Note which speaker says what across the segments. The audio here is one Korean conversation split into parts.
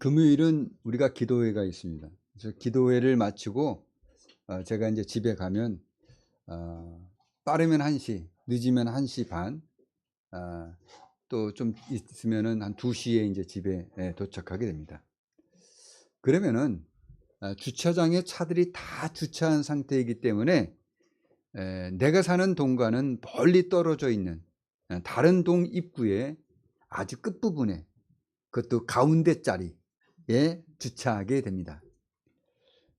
Speaker 1: 금요일은 우리가 기도회가 있습니다. 그래서 기도회를 마치고 제가 이제 집에 가면 빠르면 1시, 늦으면 1시 반, 또 좀 있으면은 한 2시에 이제 집에 도착하게 됩니다. 그러면은 주차장에 차들이 다 주차한 상태이기 때문에 내가 사는 동과는 멀리 떨어져 있는 다른 동 입구에 아주 끝부분에, 그것도 가운데 자리에 주차하게 됩니다.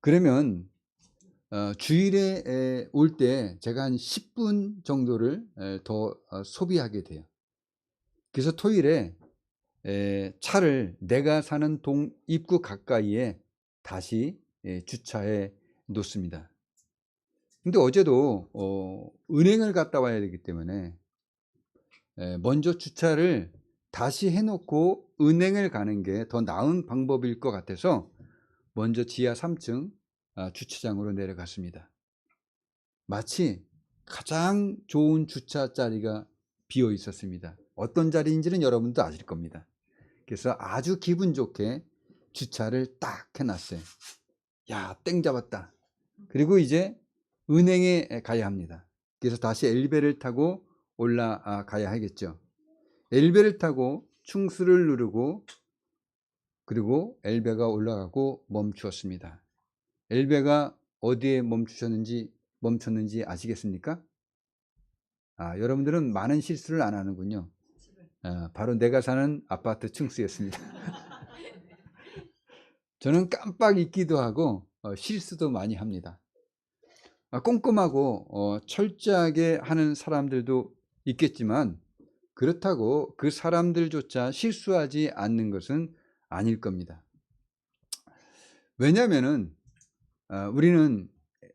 Speaker 1: 그러면 주일에 올 때 제가 한 10분 정도를 더 소비하게 돼요. 그래서 토요일에 차를 내가 사는 동 입구 가까이에 다시 주차해 놓습니다. 근데 어제도 은행을 갔다 와야 되기 때문에 먼저 주차를 다시 해 놓고 은행을 가는 게 더 나은 방법일 것 같아서 먼저 지하 3층 주차장으로 내려갔습니다. 마치 가장 좋은 주차 자리가 비어 있었습니다. 어떤 자리인지는 여러분도 아실 겁니다. 그래서 아주 기분 좋게 주차를 딱 해놨어요. 야, 땡 잡았다. 그리고 이제 은행에 가야 합니다. 그래서 다시 엘리베이터를 타고 올라가야 하겠죠. 엘리베이터를 타고 충수를 누르고, 그리고 엘리베이터가 올라가고 멈추었습니다. 엘리베이터가 어디에 멈췄는지 아시겠습니까? 여러분들은 많은 실수를 안 하는군요. 바로 내가 사는 아파트 층수였습니다. 저는 깜빡 잊기도 하고 실수도 많이 합니다. 꼼꼼하고 철저하게 하는 사람들도 있겠지만 그렇다고 그 사람들조차 실수하지 않는 것은 아닐 겁니다. 왜냐하면은 우리는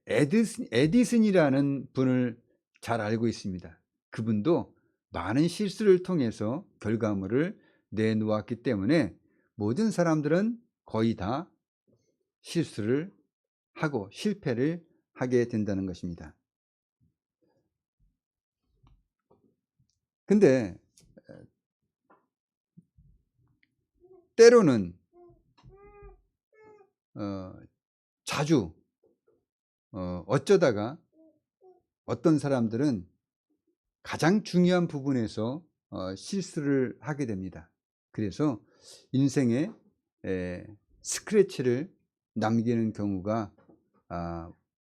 Speaker 1: 에디슨이라는 분을 잘 알고 있습니다. 그분도 많은 실수를 통해서 결과물을 내놓았기 때문에 모든 사람들은 거의 다 실수를 하고 실패를 하게 된다는 것입니다. 근데 때로는 자주 어쩌다가 어떤 사람들은 가장 중요한 부분에서 실수를 하게 됩니다. 그래서 인생에 스크래치를 남기는 경우가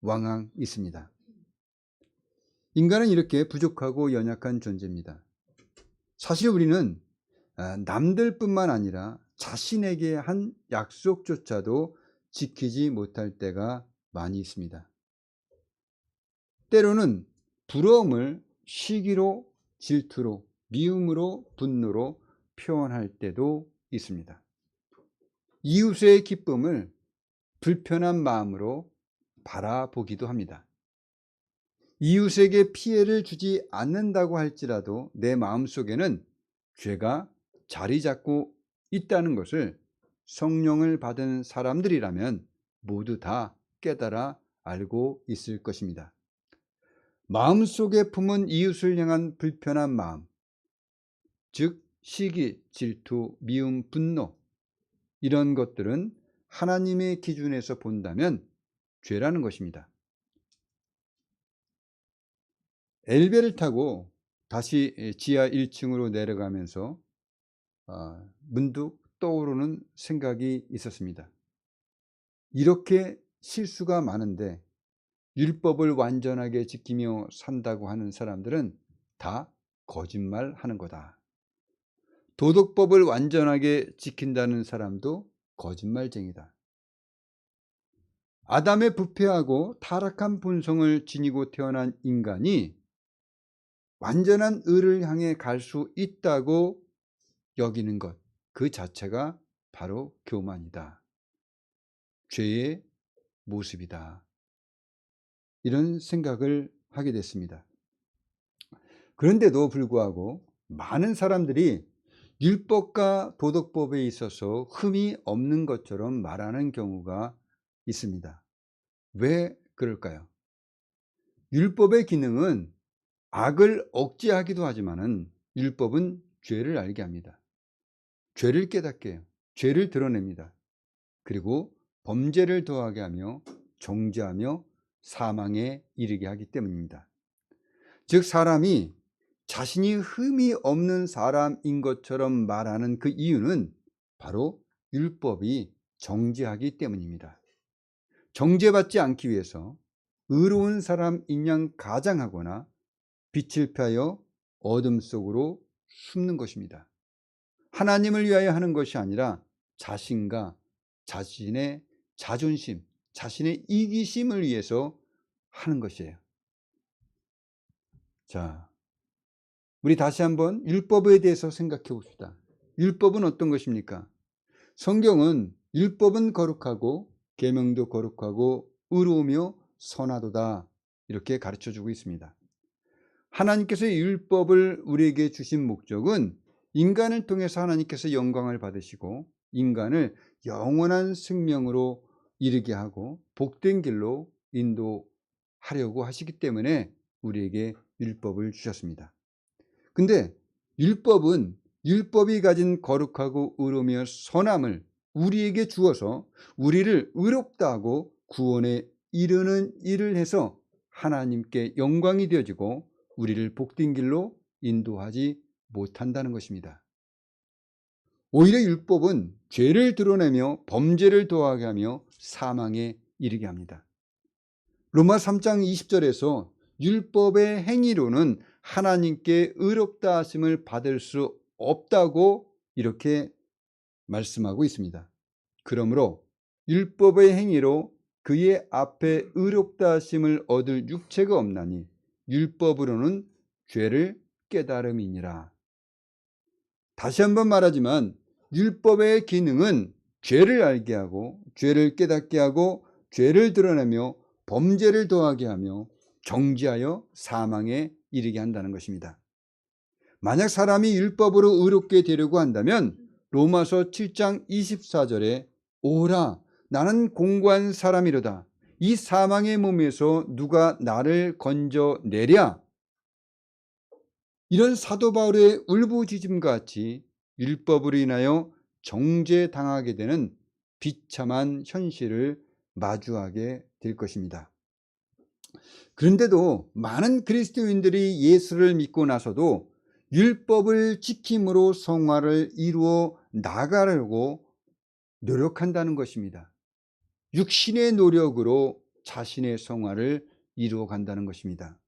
Speaker 1: 왕왕 있습니다. 인간은 이렇게 부족하고 연약한 존재입니다. 사실 우리는 남들뿐만 아니라 자신에게 한 약속조차도 지키지 못할 때가 많이 있습니다. 때로는 부러움을 시기로, 질투로, 미움으로, 분노로 표현할 때도 있습니다. 이웃의 기쁨을 불편한 마음으로 바라보기도 합니다. 이웃에게 피해를 주지 않는다고 할지라도 내 마음속에는 죄가 자리 잡고 있다는 것을 성령을 받은 사람들이라면 모두 다 깨달아 알고 있을 것입니다. 마음속에 품은 이웃을 향한 불편한 마음, 즉 시기, 질투, 미움, 분노, 이런 것들은 하나님의 기준에서 본다면 죄라는 것입니다. 엘리베이터를 타고 다시 지하 1층으로 내려가면서 문득 떠오르는 생각이 있었습니다. 이렇게 실수가 많은데 율법을 완전하게 지키며 산다고 하는 사람들은 다 거짓말하는 거다. 도덕법을 완전하게 지킨다는 사람도 거짓말쟁이다. 아담의 부패하고 타락한 본성을 지니고 태어난 인간이 완전한 의를 향해 갈 수 있다고 여기는 것, 그 자체가 바로 교만이다. 죄의 모습이다. 이런 생각을 하게 됐습니다. 그런데도 불구하고 많은 사람들이 율법과 도덕법에 있어서 흠이 없는 것처럼 말하는 경우가 있습니다. 왜 그럴까요? 율법의 기능은 악을 억제하기도 하지만은 율법은 죄를 알게 합니다. 죄를 깨닫게 해요. 죄를 드러냅니다. 그리고 범죄를 더하게 하며 정죄하며 사망에 이르게 하기 때문입니다. 즉 사람이 자신이 흠이 없는 사람인 것처럼 말하는 그 이유는 바로 율법이 정죄하기 때문입니다. 정죄받지 않기 위해서 의로운 사람인 양 가장하거나 빛을 피하여 어둠 속으로 숨는 것입니다. 하나님을 위하여 하는 것이 아니라 자신과 자신의 자존심, 자신의 이기심을 위해서 하는 것이에요. 자, 우리 다시 한번 율법에 대해서 생각해 봅시다. 율법은 어떤 것입니까? 성경은 율법은 거룩하고 계명도 거룩하고 의로우며 선하도다 이렇게 가르쳐주고 있습니다. 하나님께서 율법을 우리에게 주신 목적은 인간을 통해서 하나님께서 영광을 받으시고 인간을 영원한 생명으로 이르게 하고 복된 길로 인도하려고 하시기 때문에 우리에게 율법을 주셨습니다. 근데 율법이 가진 거룩하고 의로우며 선함을 우리에게 주어서 우리를 의롭다 하고 구원에 이르는 일을 해서 하나님께 영광이 되어지고 우리를 복된 길로 인도하지 못한다는 것입니다. 오히려 율법은 죄를 드러내며 범죄를 더하게 하며 사망에 이르게 합니다. 로마 3장 20절에서 율법의 행위로는 하나님께 의롭다 하심을 받을 수 없다고 이렇게 말씀하고 있습니다. 그러므로 율법의 행위로 그의 앞에 의롭다 하심을 얻을 육체가 없나니 율법으로는 죄를 깨달음이니라. 다시 한번 말하지만 율법의 기능은 죄를 알게 하고 죄를 깨닫게 하고 죄를 드러내며 범죄를 더하게 하며 정죄하여 사망에 이르게 한다는 것입니다. 만약 사람이 율법으로 의롭게 되려고 한다면 로마서 7장 24절에 오라 나는 공고한 사람이로다 이 사망의 몸에서 누가 나를 건져내랴. 이런 사도 바울의 울부짖음과 같이 율법으로 인하여 정죄당하게 되는 비참한 현실을 마주하게 될 것입니다. 그런데도 많은 그리스도인들이 예수를 믿고 나서도 율법을 지킴으로 성화를 이루어 나가려고 노력한다는 것입니다. 육신의 노력으로 자신의 성화를 이루어 간다는 것입니다.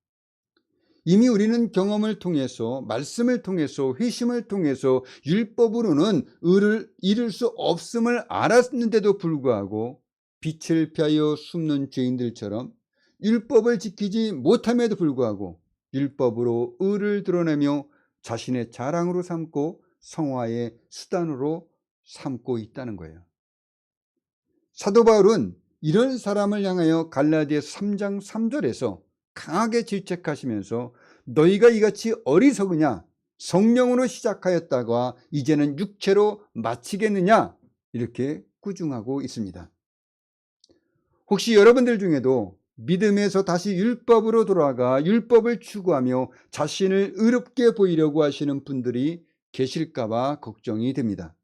Speaker 1: 이미 우리는 경험을 통해서 말씀을 통해서 회심을 통해서 율법으로는 의를 이룰 수 없음을 알았는데도 불구하고 빛을 피하여 숨는 죄인들처럼 율법을 지키지 못함에도 불구하고 율법으로 의를 드러내며 자신의 자랑으로 삼고 성화의 수단으로 삼고 있다는 거예요. 사도 바울은 이런 사람을 향하여 갈라디아서 3장 3절에서 강하게 질책하시면서 너희가 이같이 어리석으냐 성령으로 시작하였다가 이제는 육체로 마치겠느냐 이렇게 꾸중하고 있습니다. 혹시 여러분들 중에도 믿음에서 다시 율법으로 돌아가 율법을 추구하며 자신을 의롭게 보이려고 하시는 분들이 계실까 봐 걱정이 됩니다.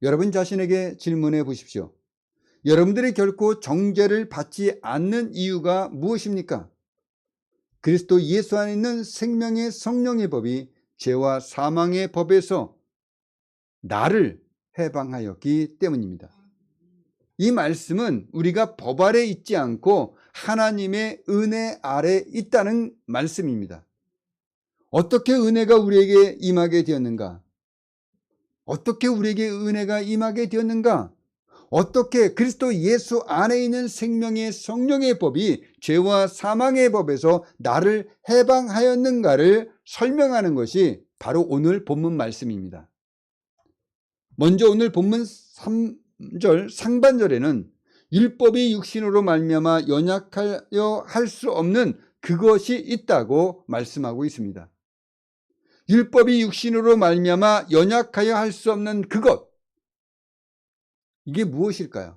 Speaker 1: 여러분 자신에게 질문해 보십시오. 여러분들이 결코 정죄를 받지 않는 이유가 무엇입니까? 그리스도 예수 안에 있는 생명의 성령의 법이 죄와 사망의 법에서 나를 해방하였기 때문입니다. 이 말씀은 우리가 법 아래 있지 않고 하나님의 은혜 아래 있다는 말씀입니다. 어떻게 은혜가 우리에게 임하게 되었는가? 어떻게 우리에게 은혜가 임하게 되었는가? 어떻게 그리스도 예수 안에 있는 생명의 성령의 법이 죄와 사망의 법에서 나를 해방하였는가를 설명하는 것이 바로 오늘 본문 말씀입니다. 먼저 오늘 본문 3절 상반절에는 율법이 육신으로 말미암아 연약하여 할 수 없는 그것이 있다고 말씀하고 있습니다. 율법이 육신으로 말미암아 연약하여 할 수 없는 그것, 이게 무엇일까요?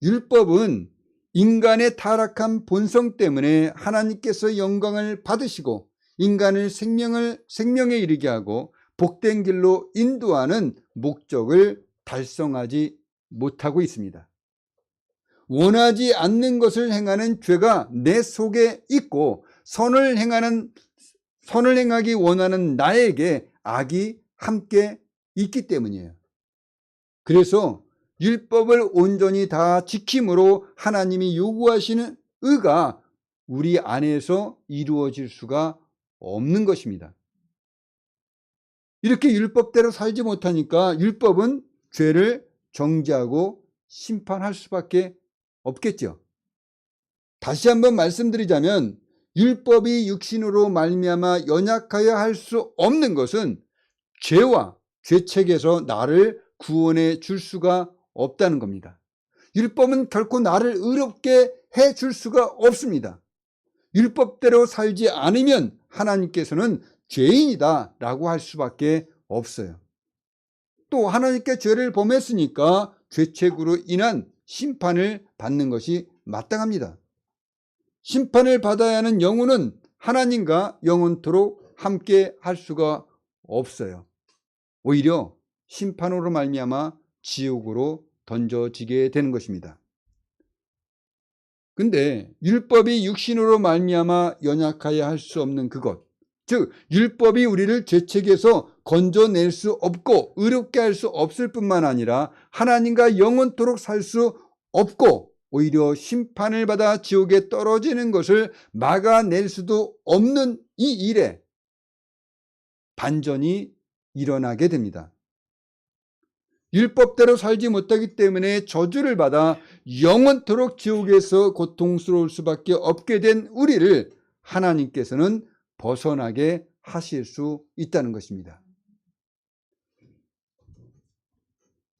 Speaker 1: 율법은 인간의 타락한 본성 때문에 하나님께서 영광을 받으시고 인간을 생명에 이르게 하고 복된 길로 인도하는 목적을 달성하지 못하고 있습니다. 원하지 않는 것을 행하는 죄가 내 속에 있고 선을 행하기 원하는 나에게 악이 함께 있기 때문이에요. 그래서 율법을 온전히 다 지킴으로 하나님이 요구하시는 의가 우리 안에서 이루어질 수가 없는 것입니다. 이렇게 율법대로 살지 못하니까 율법은 죄를 정죄하고 심판할 수밖에 없겠죠. 다시 한번 말씀드리자면 율법이 육신으로 말미암아 연약하여 할 수 없는 것은 죄와 죄책에서 나를 구원해 줄 수가 없다는 겁니다. 율법은 결코 나를 의롭게 해 줄 수가 없습니다. 율법대로 살지 않으면 하나님께서는 죄인이다 라고 할 수밖에 없어요. 또 하나님께 죄를 범했으니까 죄책으로 인한 심판을 받는 것이 마땅합니다. 심판을 받아야 하는 영혼은 하나님과 영원토록 함께 할 수가 없어요. 오히려 심판으로 말미암아 지옥으로 던져지게 되는 것입니다. 근데 율법이 육신으로 말미암아 연약하여 할 수 없는 그것, 즉 율법이 우리를 죄책에서 건져낼 수 없고 의롭게 할 수 없을 뿐만 아니라 하나님과 영원토록 살 수 없고 오히려 심판을 받아 지옥에 떨어지는 것을 막아낼 수도 없는 이 일에 반전이 일어나게 됩니다. 율법대로 살지 못하기 때문에 저주를 받아 영원토록 지옥에서 고통스러울 수밖에 없게 된 우리를 하나님께서는 벗어나게 하실 수 있다는 것입니다.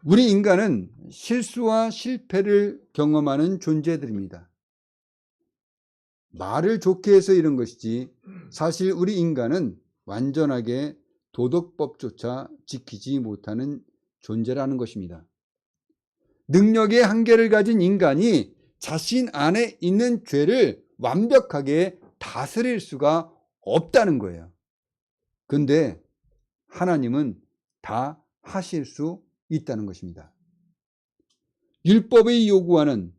Speaker 1: 우리 인간은 실수와 실패를 경험하는 존재들입니다. 말을 좋게 해서 이런 것이지 사실 우리 인간은 완전하게 도덕법조차 지키지 못하는 존재라는 것입니다. 능력의 한계를 가진 인간이 자신 안에 있는 죄를 완벽하게 다스릴 수가 없다는 거예요. 근데 하나님은 다 하실 수 있다는 것입니다. 율법이 요구하는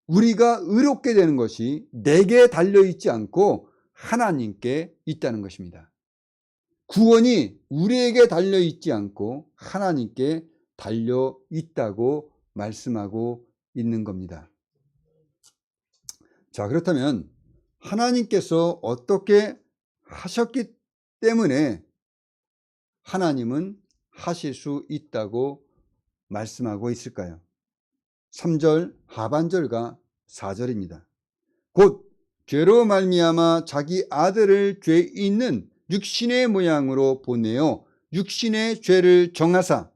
Speaker 1: 우리가 의롭게 되는 것이 내게 달려있지 않고 하나님께 있다는 것입니다. 구원이 우리에게 달려있지 않고 하나님께 달려있다고 말씀하고 있는 겁니다. 자, 그렇다면 하나님께서 어떻게 하셨기 때문에 하나님은 하실 수 있다고 말씀하고 있을까요? 3절 하반절과 4절입니다. 곧 죄로 말미암아 자기 아들을 죄 있는 육신의 모양으로 보내어 육신의 죄를 정하사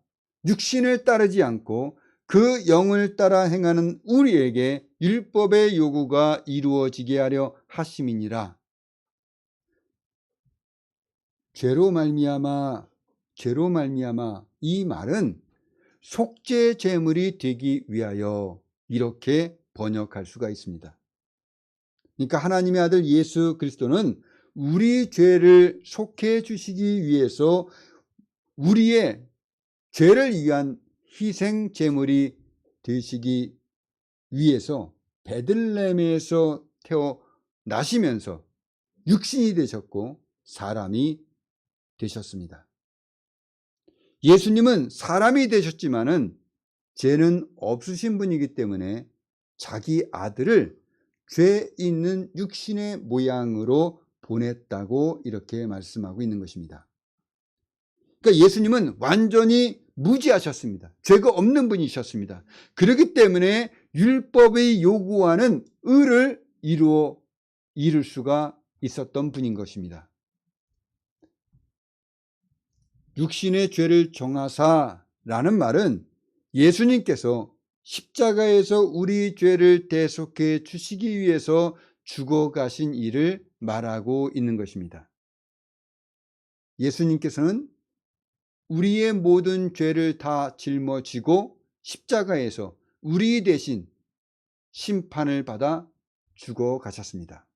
Speaker 1: 육신을 따르지 않고 그 영을 따라 행하는 우리에게 율법의 요구가 이루어지게 하려 하심이니라. 죄로 말미암아 이 말은 속죄 제물이 되기 위하여 이렇게 번역할 수가 있습니다. 그러니까 하나님의 아들 예수 그리스도는 우리 죄를 속해 주시기 위해서 우리의 죄를 위한 희생 제물이 되시기 위해서 베들레헴에서 태어나시면서 육신이 되셨고 사람이 되셨습니다. 예수님은 사람이 되셨지만은 죄는 없으신 분이기 때문에 자기 아들을 죄 있는 육신의 모양으로 보냈다고 이렇게 말씀하고 있는 것입니다. 그러니까 예수님은 완전히 무지하셨습니다. 죄가 없는 분이셨습니다. 그렇기 때문에 율법이 요구하는 의를 이룰 수가 있었던 분인 것입니다. 육신의 죄를 정하사라는 말은 예수님께서 십자가에서 우리 죄를 대속해 주시기 위해서 죽어가신 일을 말하고 있는 것입니다. 예수님께서는 우리의 모든 죄를 다 짊어지고 십자가에서 우리 대신 심판을 받아 죽어가셨습니다.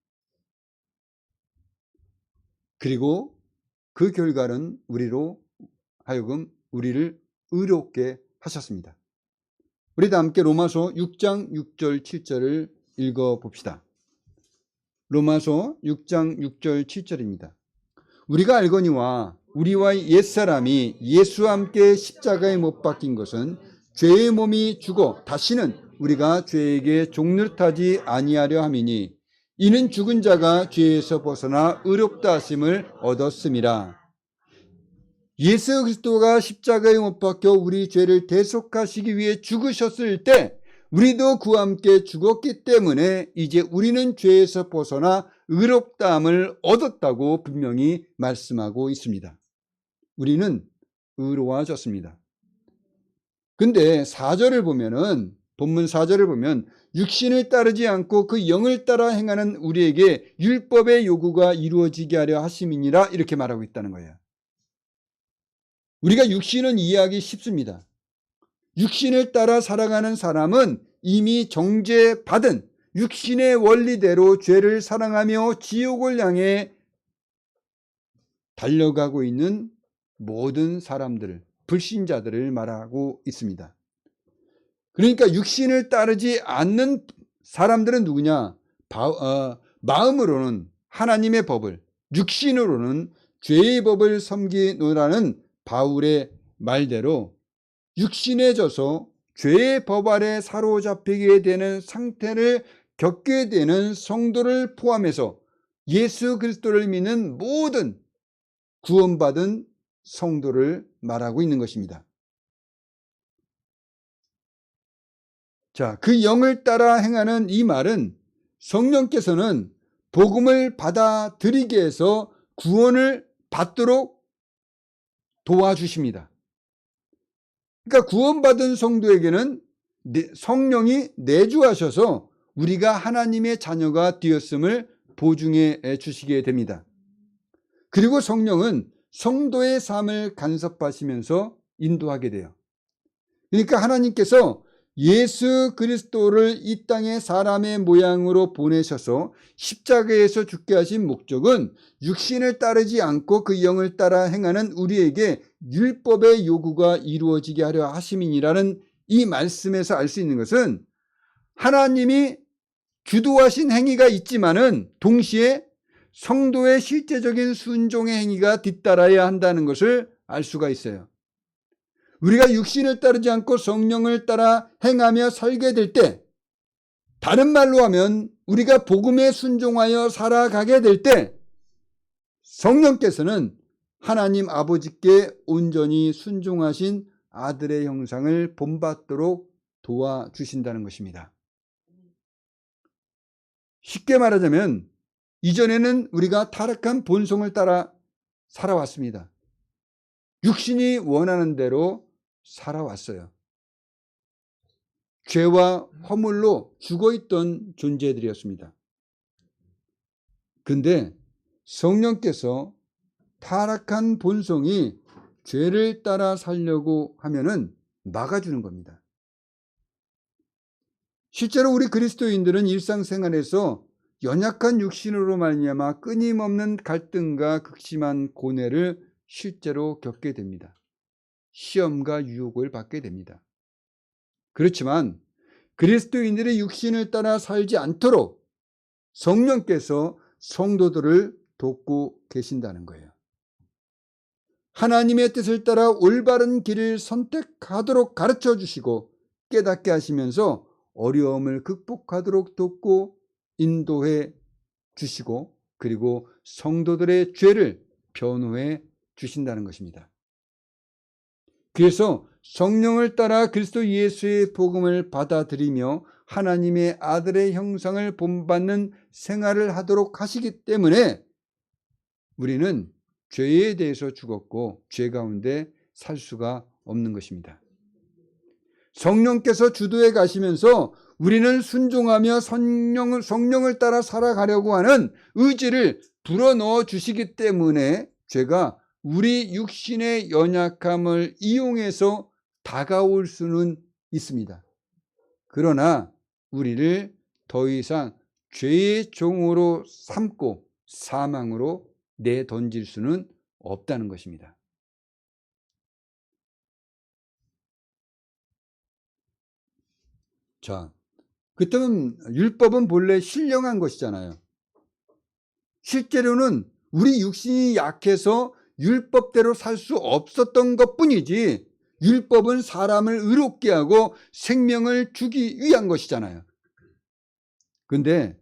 Speaker 1: 그리고 그 결과는 우리로 하여금 우리를 의롭게 하셨습니다. 우리 다 함께 로마서 6장 6절 7절을 읽어봅시다. 로마서 6장 6절 7절입니다. 우리가 알거니와 우리와 옛사람이 예수와 함께 십자가에 못 박힌 것은 죄의 몸이 죽어 다시는 우리가 죄에게 종노릇하지 아니하려 함이니 이는 죽은 자가 죄에서 벗어나 의롭다 하심을 얻었음이라. 예수 그리스도가 십자가에 못 박혀 우리 죄를 대속하시기 위해 죽으셨을 때 우리도 그와 함께 죽었기 때문에 이제 우리는 죄에서 벗어나 의롭다함을 얻었다고 분명히 말씀하고 있습니다. 우리는 의로워졌습니다. 근데 4절을 보면은, 본문 4절을 보면 육신을 따르지 않고 그 영을 따라 행하는 우리에게 율법의 요구가 이루어지게 하려 하심이니라 이렇게 말하고 있다는 거예요. 우리가 육신은 이해하기 쉽습니다. 육신을 따라 살아가는 사람은 이미 정죄받은 육신의 원리대로 죄를 사랑하며 지옥을 향해 달려가고 있는 모든 사람들을, 불신자들을 말하고 있습니다. 그러니까 육신을 따르지 않는 사람들은 누구냐? 마음으로는 하나님의 법을, 육신으로는 죄의 법을 섬기노라는 바울의 말대로 육신에 져서 죄의 법 아래 사로잡히게 되는 상태를 겪게 되는 성도를 포함해서 예수 그리스도를 믿는 모든 구원받은 성도를 말하고 있는 것입니다. 자, 그 영을 따라 행하는 이 말은 성령께서는 복음을 받아들이게 해서 구원을 받도록 도와주십니다. 그러니까 구원받은 성도에게는 성령이 내주하셔서 우리가 하나님의 자녀가 되었음을 보증해 주시게 됩니다. 그리고 성령은 성도의 삶을 간섭하시면서 인도하게 돼요. 그러니까 하나님께서 예수 그리스도를 이 땅에 사람의 모양으로 보내셔서 십자가에서 죽게 하신 목적은 육신을 따르지 않고 그 영을 따라 행하는 우리에게 율법의 요구가 이루어지게 하려 하심이니라는 이 말씀에서 알 수 있는 것은 하나님이 주도하신 행위가 있지만은 동시에 성도의 실제적인 순종의 행위가 뒤따라야 한다는 것을 알 수가 있어요. 우리가 육신을 따르지 않고 성령을 따라 행하며 살게 될 때, 다른 말로 하면 우리가 복음에 순종하여 살아가게 될 때 성령께서는 하나님 아버지께 온전히 순종하신 아들의 형상을 본받도록 도와주신다는 것입니다. 쉽게 말하자면 이전에는 우리가 타락한 본성을 따라 살아왔습니다. 육신이 원하는 대로 살아왔어요. 죄와 허물로 죽어있던 존재들이었습니다. 근데 성령께서 타락한 본성이 죄를 따라 살려고 하면은 막아주는 겁니다. 실제로 우리 그리스도인들은 일상생활에서 연약한 육신으로 말미암아 끊임없는 갈등과 극심한 고뇌를 실제로 겪게 됩니다. 시험과 유혹을 받게 됩니다. 그렇지만 그리스도인들의 육신을 따라 살지 않도록 성령께서 성도들을 돕고 계신다는 거예요. 하나님의 뜻을 따라 올바른 길을 선택하도록 가르쳐 주시고 깨닫게 하시면서 어려움을 극복하도록 돕고 인도해 주시고 그리고 성도들의 죄를 변호해 주신다는 것입니다. 그래서 성령을 따라 그리스도 예수의 복음을 받아들이며 하나님의 아들의 형상을 본받는 생활을 하도록 하시기 때문에 우리는 죄에 대해서 죽었고 죄 가운데 살 수가 없는 것입니다. 성령께서 주도해 가시면서 우리는 순종하며 성령을 따라 살아가려고 하는 의지를 불어넣어 주시기 때문에 죄가 우리 육신의 연약함을 이용해서 다가올 수는 있습니다. 그러나 우리를 더 이상 죄의 종으로 삼고 사망으로 내던질 수는 없다는 것입니다. 자, 그때는 율법은 본래 신령한 것이잖아요. 실제로는 우리 육신이 약해서 율법대로 살 수 없었던 것뿐이지 율법은 사람을 의롭게 하고 생명을 주기 위한 것이잖아요. 근데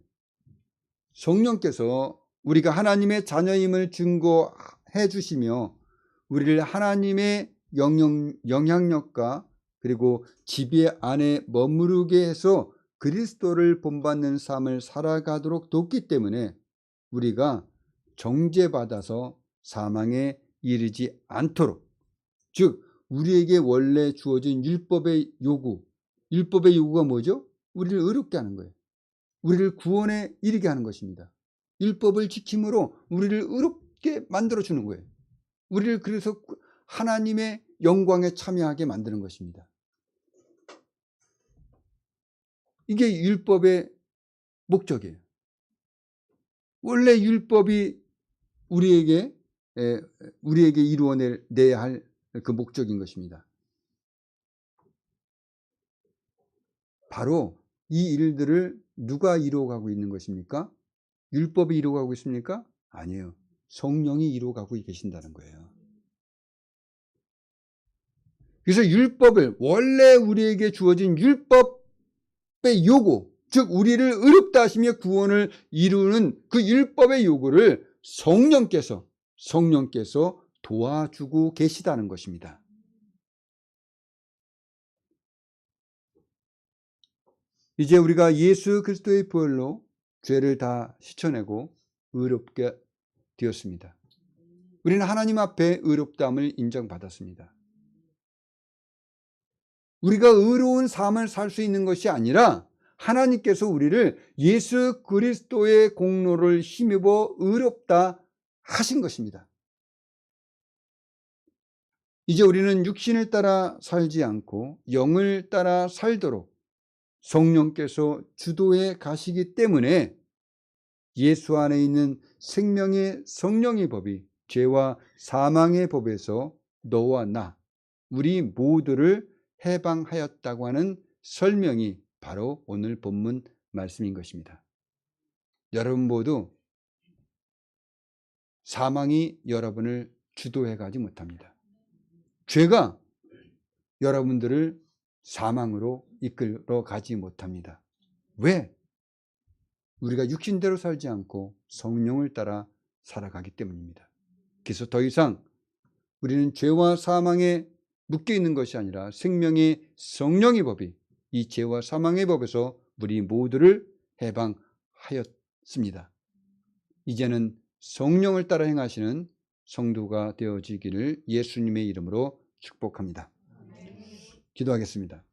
Speaker 1: 성령께서 우리가 하나님의 자녀임을 증거해 주시며 우리를 하나님의 영향력과 그리고 지배 안에 머무르게 해서 그리스도를 본받는 삶을 살아가도록 돕기 때문에 우리가 정죄받아서 사망에 이르지 않도록, 즉 우리에게 원래 주어진 율법의 요구가 뭐죠? 우리를 의롭게 하는 거예요. 우리를 구원에 이르게 하는 것입니다. 율법을 지킴으로 우리를 의롭게 만들어주는 거예요. 우리를 그래서 하나님의 영광에 참여하게 만드는 것입니다. 이게 율법의 목적이에요. 원래 율법이 우리에게 이루어내야 할 그 목적인 것입니다. 바로 이 일들을 누가 이루어가고 있는 것입니까? 율법이 이루어가고 있습니까? 아니에요. 성령이 이루어가고 계신다는 거예요. 그래서 율법을, 원래 우리에게 주어진 율법의 요구, 즉 우리를 의롭다 하시며 구원을 이루는 그 율법의 요구를 성령께서 도와주고 계시다는 것입니다. 이제 우리가 예수 그리스도의 보혈로 죄를 다 씻어내고 의롭게 되었습니다. 우리는 하나님 앞에 의롭다함을 인정받았습니다. 우리가 의로운 삶을 살 수 있는 것이 아니라 하나님께서 우리를 예수 그리스도의 공로를 힘입어 의롭다 하신 것입니다. 이제 우리는 육신을 따라 살지 않고 영을 따라 살도록 성령께서 주도해 가시기 때문에 예수 안에 있는 생명의 성령의 법이 죄와 사망의 법에서 너와 나, 우리 모두를 해방하였다고 하는 설명이 바로 오늘 본문 말씀인 것입니다. 여러분 모두 사망이 여러분을 주도해 가지 못합니다. 죄가 여러분들을 사망으로 이끌어 가지 못합니다. 왜? 우리가 육신대로 살지 않고 성령을 따라 살아가기 때문입니다. 그래서 더 이상 우리는 죄와 사망에 묶여 있는 것이 아니라 생명의 성령의 법이 이 죄와 사망의 법에서 우리 모두를 해방하였습니다. 이제는 성령을 따라 행하시는 성도가 되어지기를 예수님의 이름으로 축복합니다. 기도하겠습니다.